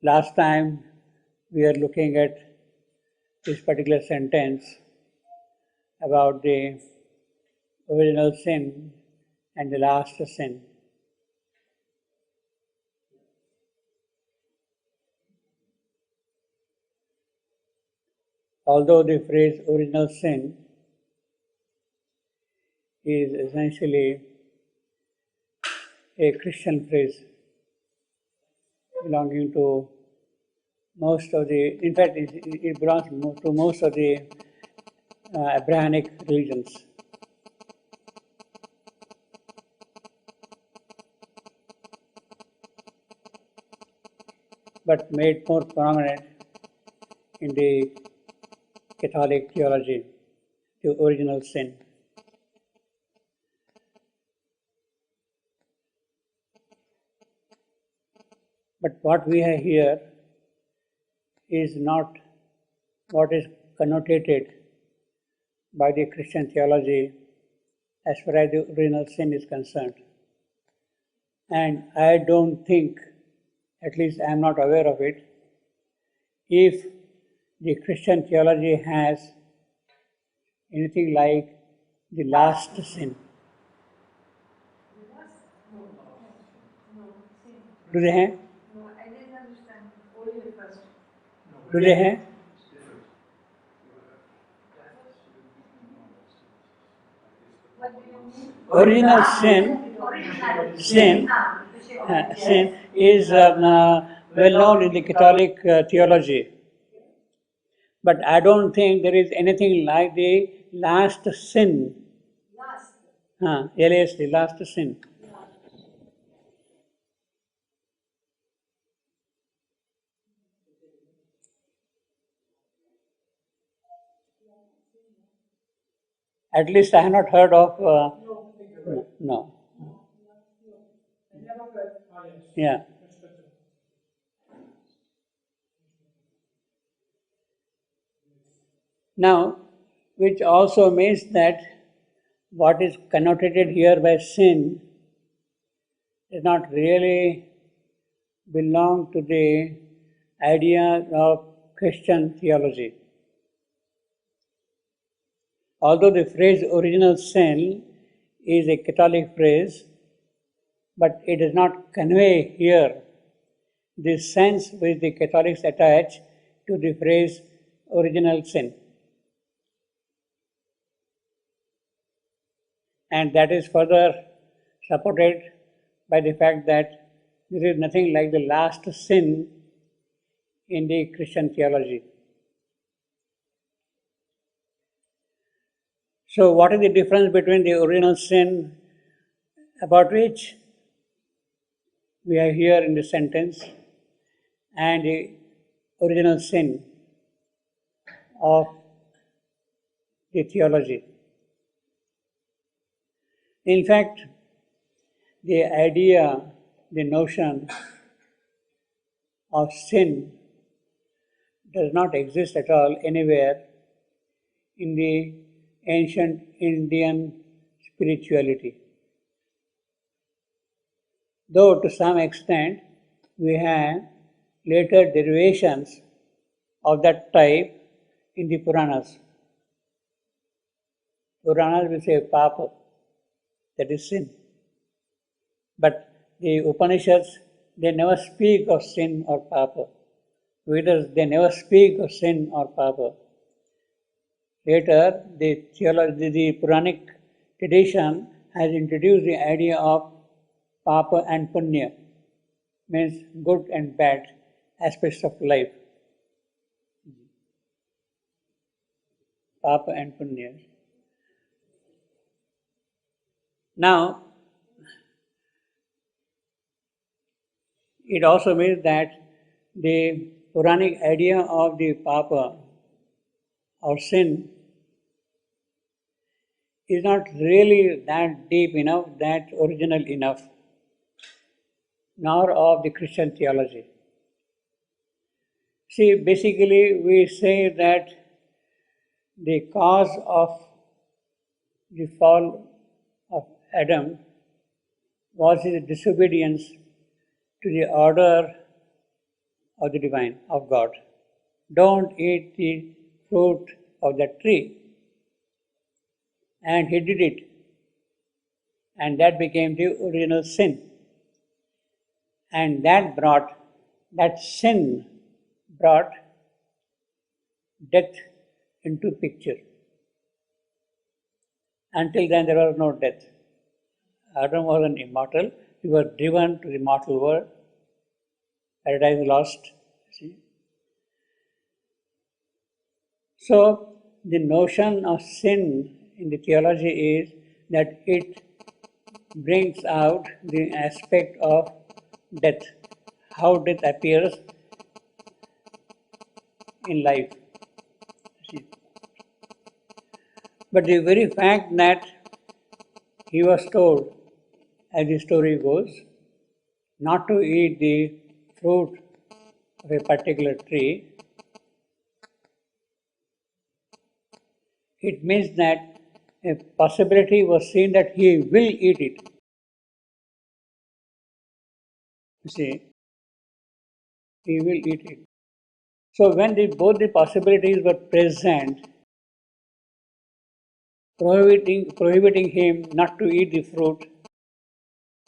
Last time we are looking at this particular sentence about the original sin and the last sin. Although the phrase original sin is essentially a Christian phrase belonging to most of the, in fact, it belongs to most of the Abrahamic religions. But made more prominent in the Catholic theology, the original sin. But what we have here is not what is connotated by the Christian theology as far as the original sin is concerned. And I don't think, at least I am not aware of it, if the Christian theology has anything like the last sin. Do they have? No, I didn't understand. Only the first. Do they have? What do you mean? Original sin is well known in the Catholic theology. But I don't think there is anything like the last sin. Yes, the last sin. At least I have not heard of. No. Yeah. Now, which also means that what is connotated here by sin does not really belong to the idea of Christian theology. Although the phrase original sin is a Catholic phrase, but it does not convey here the sense which the Catholics attach to the phrase original sin. And that is further supported by the fact that there is nothing like the last sin in the Christian theology. So, what is the difference between the original sin about which we are here in the sentence and the original sin of the theology? In fact, the idea, the notion of sin does not exist at all anywhere in the ancient Indian spirituality. Though to some extent we have later derivations of that type in the Puranas. Puranas will say papa, that is sin. But the Upanishads, they never speak of sin or papa. Vedas, they never speak of sin or papa. Later, the Puranic tradition has introduced the idea of papa and punya, means good and bad aspects of life. Papa and punya. Now, it also means that the Puranic idea of the papa or sin is not really that deep enough, that original enough, nor of the Christian theology. See, basically we say that the cause of the fall of Adam was his disobedience to the order of the divine, of God. Don't eat the fruit of that tree. And he did it. And that became the original sin. And that sin brought death into picture. Until then there was no death. Adam was an immortal. He was driven to the mortal world. Paradise lost. See? So the notion of sin in the theology is that it brings out the aspect of death, how death appears in life. See? But the very fact that he was told, as the story goes, not to eat the fruit of a particular tree, it means that a possibility was seen that he will eat it. You see, he will eat it. So when both the possibilities were present, prohibiting him not to eat the fruit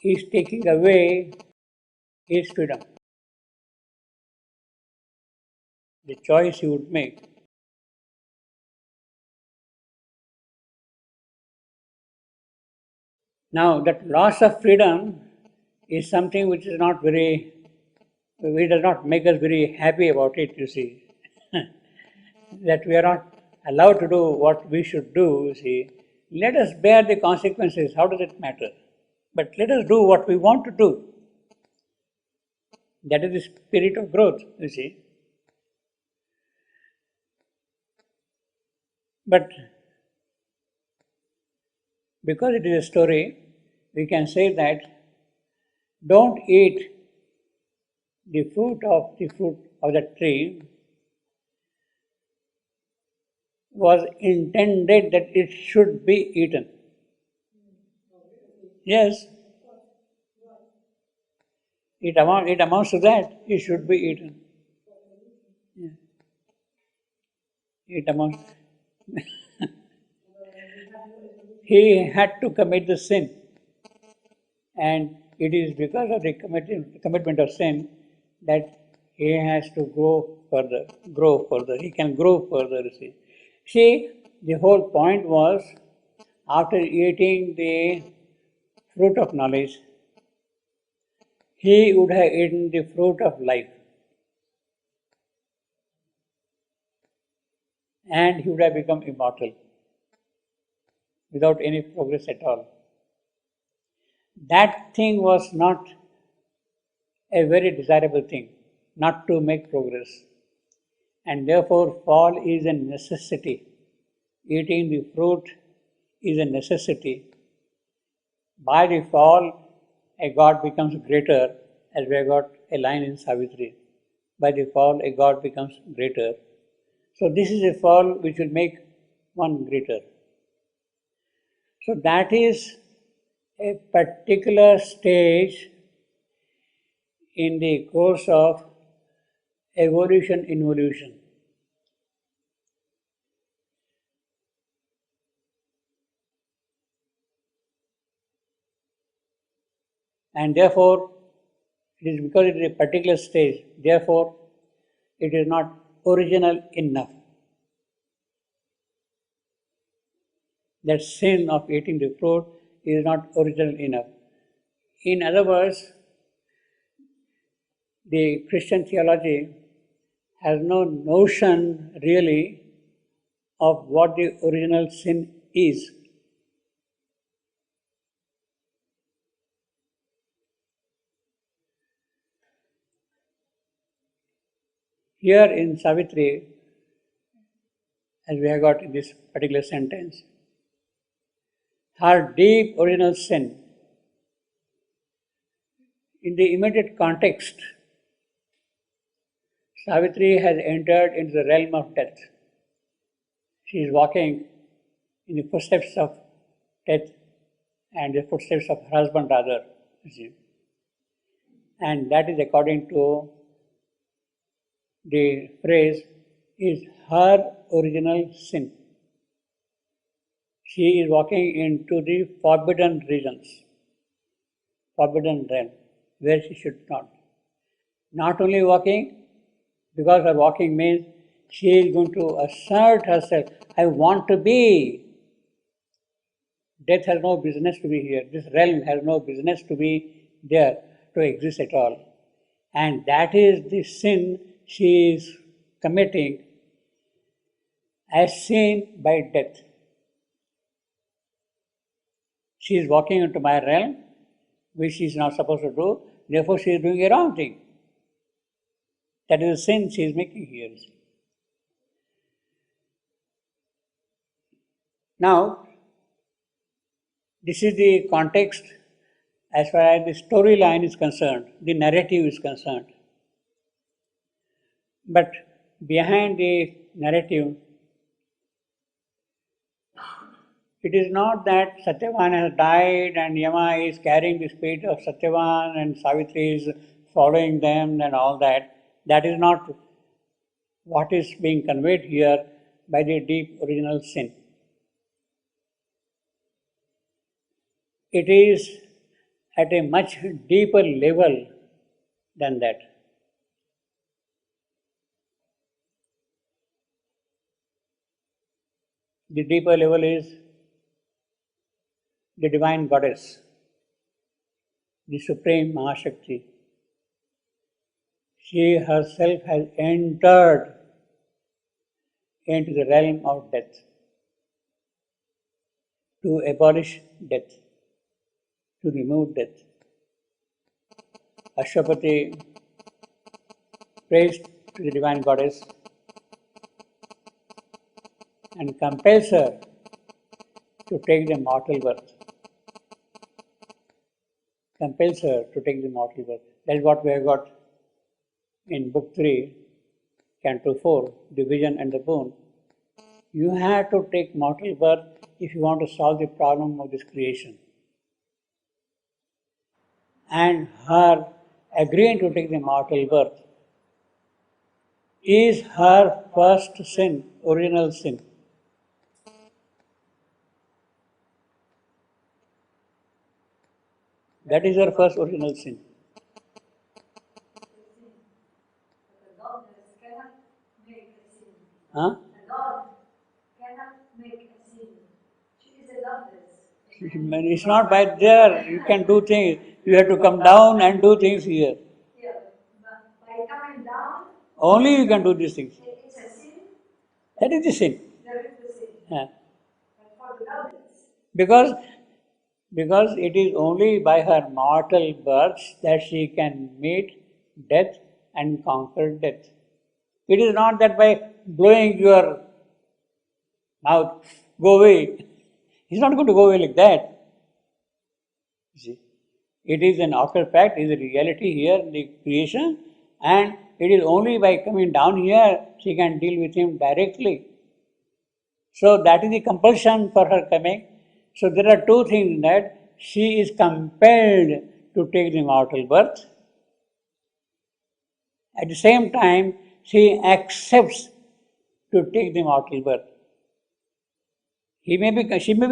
is taking away his freedom, the choice he would make. Now, that loss of freedom is something which does not make us very happy about it, you see. That we are not allowed to do what we should do, you see. Let us bear the consequences, how does it matter? But let us do what we want to do. That is the spirit of growth, you see. But because it is a story, we can say that don't eat the fruit of the tree was intended that it should be eaten. Yes. It amounts to that. It should be eaten. Yeah. It amounts. He had to commit the sin. And it is because of the commitment of sin that he has to grow further. He can grow further, you see. See, the whole point was, after eating the fruit of knowledge, he would have eaten the fruit of life. And he would have become immortal without any progress at all. That thing was not a very desirable thing, not to make progress. And therefore, fall is a necessity. Eating the fruit is a necessity. By the fall, a god becomes greater, as we have got a line in Savitri. By the fall, a god becomes greater. So this is a fall which will make one greater. So that is a particular stage in the course of evolution. And therefore, it is because it is a particular stage, therefore, it is not original enough. That sin of eating the fruit is not original enough. In other words, the Christian theology has no notion really of what the original sin is. Here in Savitri, as we have got in this particular sentence, her deep original sin, in the immediate context, Savitri has entered into the realm of death. She is walking in the footsteps of death and the footsteps of her husband rather, you see. And that is according to the phrase is her original sin. She is walking into the forbidden regions, forbidden realm, where she should not. Not only walking, because her walking means she is going to assert herself. I want to be. Death has no business to be here. This realm has no business to be there, to exist at all. And that is the sin she is committing as seen by death. She is walking into my realm, which she is not supposed to do, therefore she is doing a wrong thing. That is the sin she is making here. Now, this is the context as far as the storyline is concerned, the narrative is concerned. But behind the narrative, it is not that Satyavan has died and Yama is carrying the spirit of Satyavan and Savitri is following them and all that. That is not what is being conveyed here by the deep original sin. It is at a much deeper level than that. The deeper level is the divine goddess, the supreme Mahashakti. She herself has entered into the realm of death to abolish death, to remove death. Ashwapati prays to the divine goddess and compels her to take the mortal birth. Compels her to take the mortal birth. That is what we have got in Book 3, Canto 4, The Vision and the Boon. You have to take mortal birth if you want to solve the problem of this creation. And her agreeing to take the mortal birth is her first sin, original sin. That is her first original sin. The goddess cannot make a sin. Huh? The god cannot make a sin. She is a goddess. It's not by there you can do things. You have to come down and do things here. Yeah, but by coming down, Only you can do these things. it's a sin. That is the sin. There is the sin. Yeah. But for the goddess, Because it is only by her mortal birth that she can meet death and conquer death. It is not that by blowing your mouth, go away. He's not going to go away like that. You see, it is an outer fact, it is a reality here in the creation, and it is only by coming down here she can deal with him directly. So that is the compulsion for her coming. So there are two things in that. She is compelled to take the mortal birth. At the same time, she accepts to take the mortal birth. She may be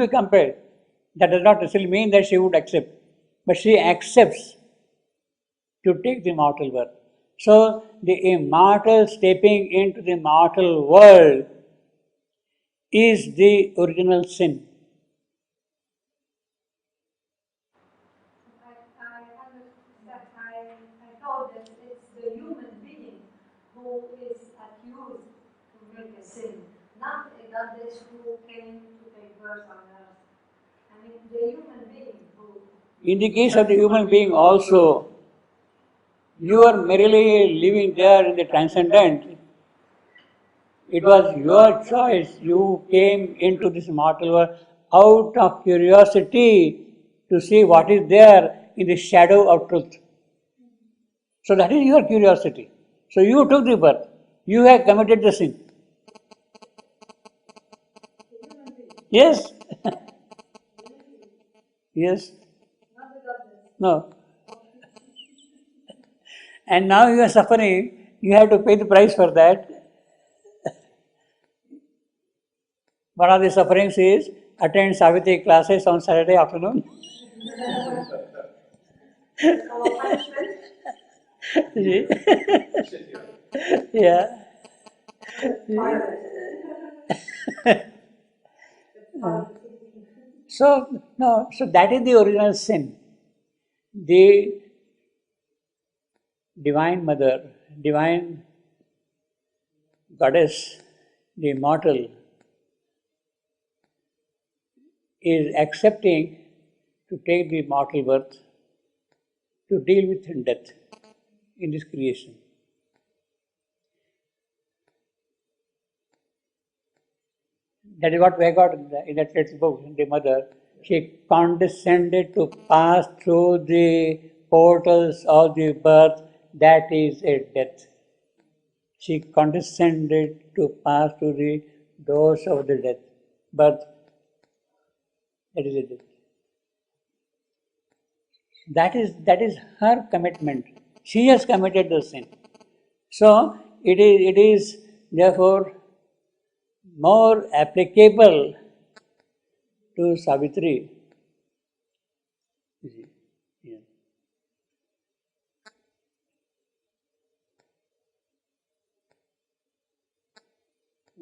compelled. That does not necessarily mean that she would accept. But she accepts to take the mortal birth. So the immortal stepping into the mortal world is the original sin. I thought that it's the human being who is accused to make a sin, not a goddess who came to take birth on earth. I mean, the human being who. In the case of the human being also, you are merely living there in the transcendent. It was your choice. You came into this mortal world out of curiosity to see what is there in the shadow of truth. So that is your curiosity. So you took the birth. You have committed the sin. Yes. Yes. Not the goddess. No. And now you are suffering You have to pay the price for that. One of the sufferings is attend Savitri classes on Saturday afternoon. Our punishment. See? Yeah. So, no, so that is the original sin. The Divine Mother, Divine Goddess, the immortal, is accepting to take the mortal birth to deal with death in this creation. That is what we got in that little book, the mother. She condescended to pass through the portals of the birth, that is a death. She condescended to pass through the doors of the death, birth, that is a death. That is her commitment. She has committed the sin. So it is therefore more applicable to Savitri. Yeah.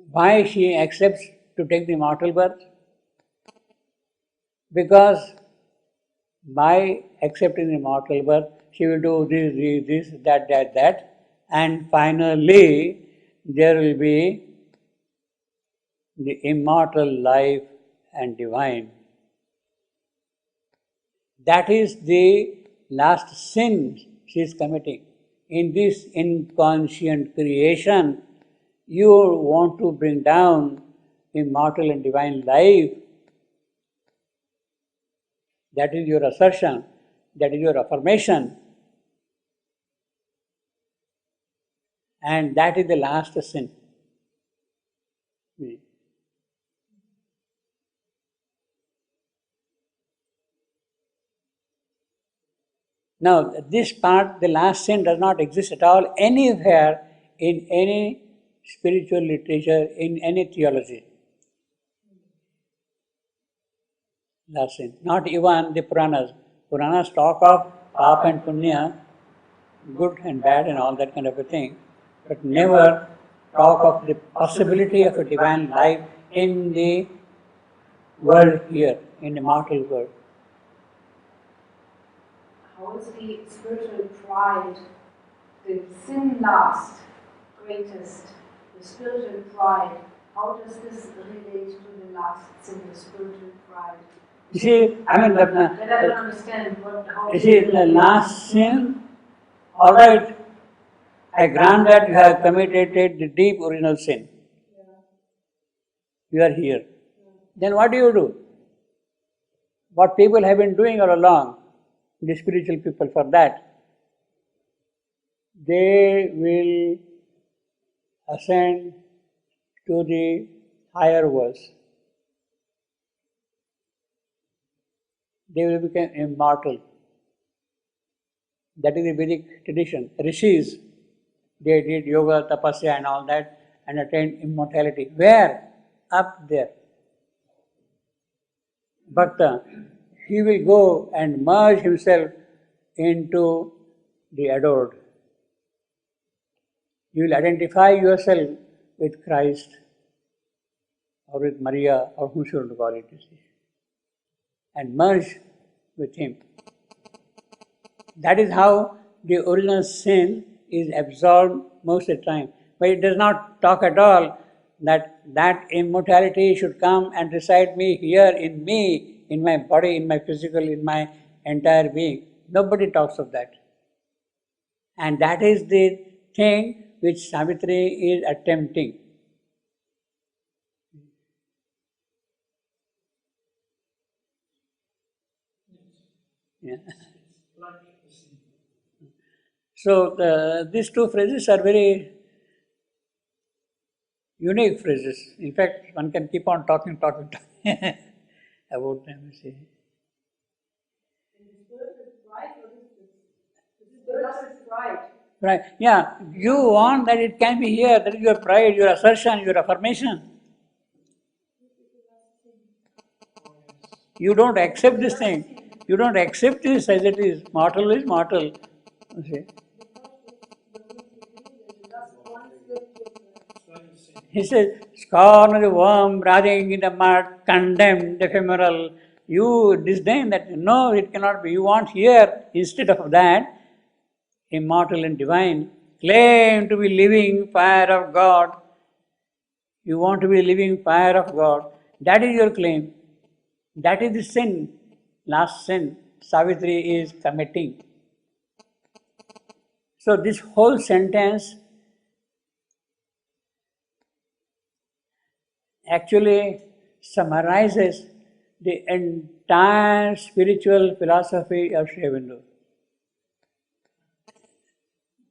Why she accepts to take the mortal birth? Because by accepting the mortal birth, she will do this, that, and finally there will be the immortal life and divine. That is the last sin she is committing. In this inconscient creation, you want to bring down immortal and divine life. That is your assertion, that is your affirmation. And that is the last sin. Now, this part, the last sin, does not exist at all anywhere in any spiritual literature, in any theology. Last sin. Not even the Puranas. Puranas talk of Papa and Punya, good and bad and all that kind of a thing, but never talk of the possibility of a divine life in the world here, in the mortal world. How is the spiritual pride, the sin last, greatest, the spiritual pride, how does this relate to the last sin, the spiritual pride? You see, I mean, that I don't understand how. You see, the last sin, all right, I grant that you have committed the deep original sin. You are here. Then what do? What people have been doing all along, the spiritual people, for that, they will ascend to the higher worlds. They will become immortal. That is the Vedic tradition. Rishis, they did yoga, tapasya and all that and attained immortality. Where? Up there. Bhakta, he will go and merge himself into the adored. You will identify yourself with Christ or with Maria or who should call it, and merge with him. That is how the original sin is absorbed most of the time. But it does not talk at all that immortality should come and reside here in me, in my body, in my physical, in my entire being. Nobody talks of that. And that is the thing which Savitri is attempting. Yeah. So these two phrases are very unique phrases. In fact, one can keep on talking about them. See. The spirit is right, or is the spirit is right? Right? Yeah, you want that it can be here. That is your pride, your assertion, your affirmation. You don't accept this thing. You don't accept this as it is. Mortal is mortal. You see. He says, scorn of the worm, writhing in the mud, condemned, ephemeral. You disdain that. No, it cannot be. You want here, instead of that, immortal and divine. Claim to be living fire of God. You want to be living fire of God. That is your claim. That is the sin, last sin Savitri is committing. So this whole sentence actually summarizes the entire spiritual philosophy of Sri Aurobindo.